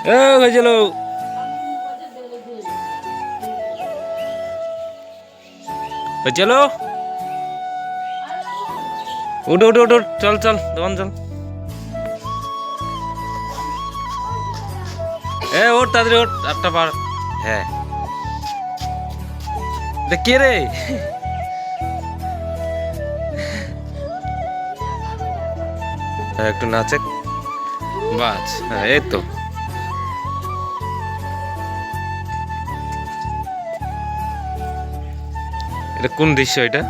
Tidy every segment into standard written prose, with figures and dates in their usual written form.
চলো চলো উঠ উঠ উঠ উঠ, চল চল দোকান চল। ওঠ তাড়াতাড়ি ওঠ, 8টা পার। হ্যাঁ কে রে? একটু নাচে বাস। হ্যাঁ এই তো এটা কোন দৃশ্য? এটা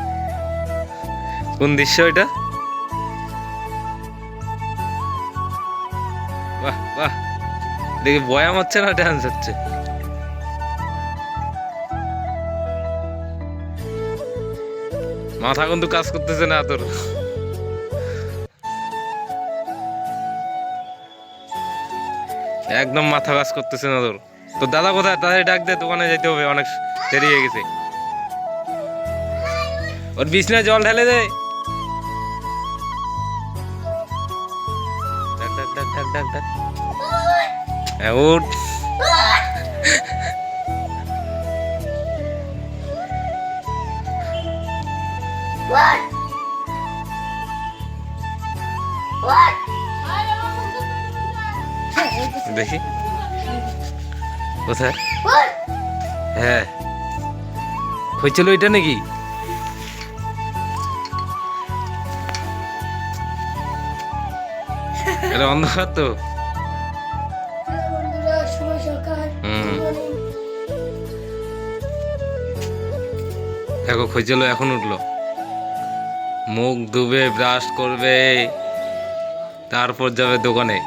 কোন দৃশ্য? এটা বাহ বাহ, দেখি বয়াম হচ্ছে না ডান্স হচ্ছে। মাথা কিন্তু কাজ করতেছে না তোর। একদম মাথা কাজ করতেছে না তোর। তোর দাদা কোথায়? তাড়াতাড়ি ডাক দে, দোকানে যেতে হবে, অনেক দেরি হয়ে গেছে। ওর বিছনায় জল ঢেলে দে। ডাক ডাক ডাক ডাক ডাক ডাক। উঠ। দেখি কোথায়? হ্যাঁ হয়েছিল এটা নাকি? এটা অন্ধকার তো। দেখো খুঁজলো, এখন উঠলো, মুখ ধুবে, ব্রাশ করবে, তারপর যাবে দোকানে।